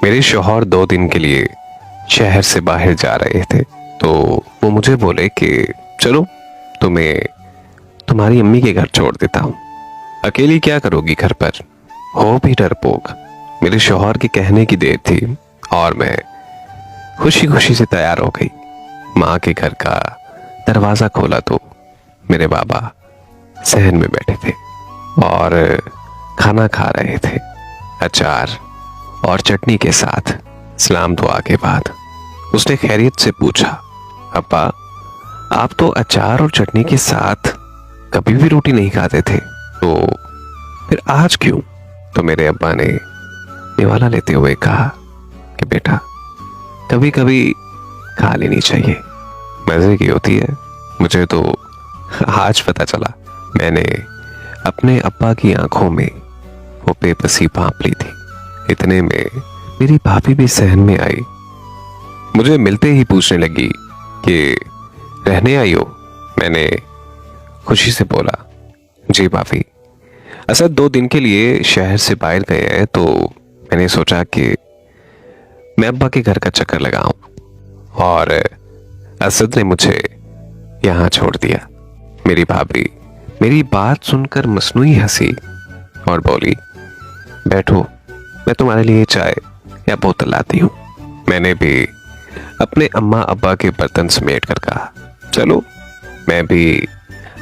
मेरे शौहर 2 दिन के लिए शहर से बाहर जा रहे थे, तो वो मुझे बोले कि चलो तुम्हें तुम्हारी अम्मी के घर छोड़ देता हूँ, अकेली क्या करोगी घर पर। हो भी डरपोक। मेरे शौहर के कहने की देर थी और मैं खुशी खुशी से तैयार हो गई। माँ के घर का दरवाजा खोला तो मेरे बाबा सहन में बैठे थे और खाना खा रहे थे, अचार और चटनी के साथ। सलाम दुआ के बाद उसने खैरियत से पूछा, अब्बा आप तो अचार और चटनी के साथ कभी भी रोटी नहीं खाते थे, तो फिर आज क्यों। तो मेरे अब्बा ने निवाला लेते हुए कहा कि बेटा कभी कभी खा लेनी चाहिए, मजे की होती है। मुझे तो आज पता चला। मैंने अपने अब्बा की आंखों में वो बेबसी भांप ली थी। इतने में मेरी भाभी भी सहन में आई। मुझे मिलते ही पूछने लगी कि रहने आई हो। मैंने खुशी से बोला, जी भाभी, असद 2 दिन के लिए शहर से बाहर गए हैं, तो मैंने सोचा कि मैं अब्बा के घर का चक्कर लगाऊं और असद ने मुझे यहां छोड़ दिया। मेरी भाभी मेरी बात सुनकर मसनूई हंसी और बोली, बैठो मैं तुम्हारे लिए चाय या बोतल लाती हूँ। मैंने भी अपने अम्मा अब्बा के बर्तन समेट कर कहा, चलो मैं भी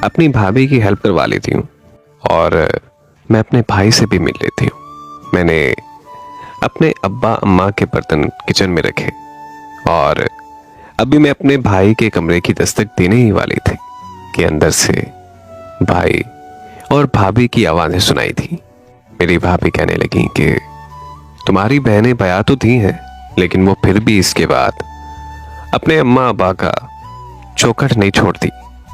अपनी भाभी की हेल्प करवा लेती हूँ और मैं अपने भाई से भी मिल लेती हूँ। मैंने अपने अब्बा अम्मा के बर्तन किचन में रखे और अभी मैं अपने भाई के कमरे की दस्तक देने ही वाली थी कि अंदर से भाई और भाभी की आवाजें सुनाई थी। मेरी भाभी कहने लगी कि तुम्हारी बहनें बया तो दी हैं, लेकिन वो फिर भी इसके बाद अपने अम्मा अब्बा का चौखट नहीं छोड़ती।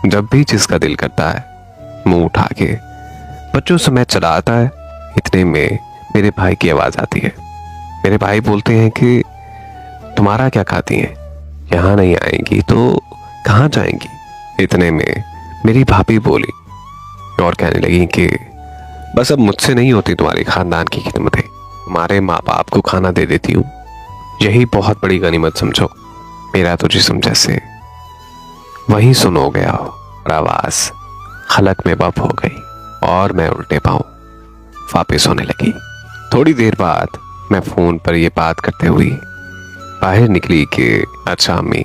जब भी जिसका दिल करता है मुंह उठा के बच्चों समेत चला आता है। इतने में मेरे भाई की आवाज आती है। मेरे भाई बोलते हैं कि तुम्हारा क्या खाती हैं, यहाँ नहीं आएंगी तो कहाँ जाएंगी। इतने में मेरी भाभी बोली और कहने लगी कि बस अब मुझसे नहीं होती तुम्हारी खानदान की खिदमतें, तुम्हारे माँ बाप को खाना दे देती हूँ, यही बहुत बड़ी गनीमत समझो। मेरा तो जिस्म जैसे वहीं सुन हो गया हो और आवाज खलक में बप हो गई और मैं उल्टे पांव वापिस होने लगी। थोड़ी देर बाद मैं फोन पर यह बात करते हुए बाहर निकली कि अच्छा अम्मी,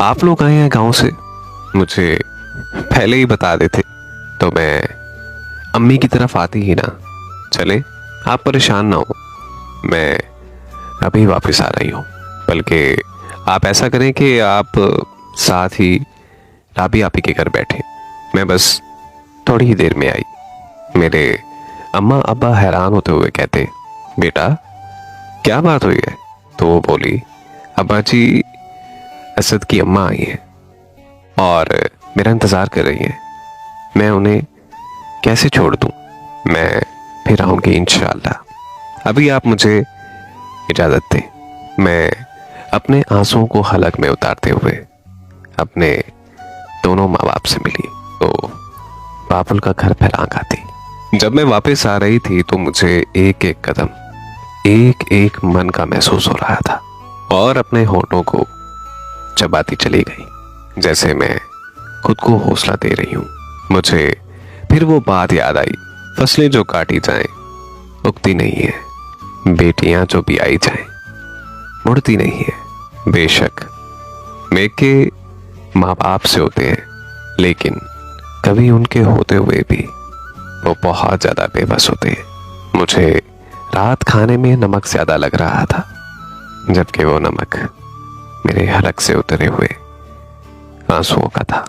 आप लोग आए हैं गांव से, मुझे पहले ही बता देते तो मैं अम्मी की तरफ आती ही ना। चले आप परेशान ना हो, मैं अभी वापस आ रही हूँ। बल्कि आप ऐसा करें कि आप साथ ही राबी आपी के घर बैठे, मैं बस थोड़ी ही देर में आई। मेरे अम्मा अब्बा हैरान होते हुए कहते, बेटा क्या बात हुई है। तो वो बोली, अब्बा जी असद की अम्मा आई हैं और मेरा इंतजार कर रही हैं, मैं उन्हें कैसे छोड़ दूं। मैं फिर आऊंगी इंशाअल्लाह। अभी आप मुझे इजाजत दें। मैं अपने आंसुओं को हलक में उतारते हुए अपने दोनों माँ बाप से मिली तो बाबुल का घर फैलांग आती। जब मैं वापस आ रही थी तो मुझे एक एक कदम एक एक मन का महसूस हो रहा था और अपने होठों को चबाती चली गई, जैसे मैं खुद को हौसला दे रही हूँ। मुझे फिर वो बात याद आई, फसलें जो काटी जाएं उगती नहीं है, बेटियां जो भी आई जाएं मुड़ती नहीं है। बेशक मेरे माँ बाप से होते हैं, लेकिन कभी उनके होते हुए भी वो बहुत ज्यादा बेबस होते हैं। मुझे रात खाने में नमक ज्यादा लग रहा था, जबकि वो नमक मेरे हलक से उतरे हुए आंसुओं का था।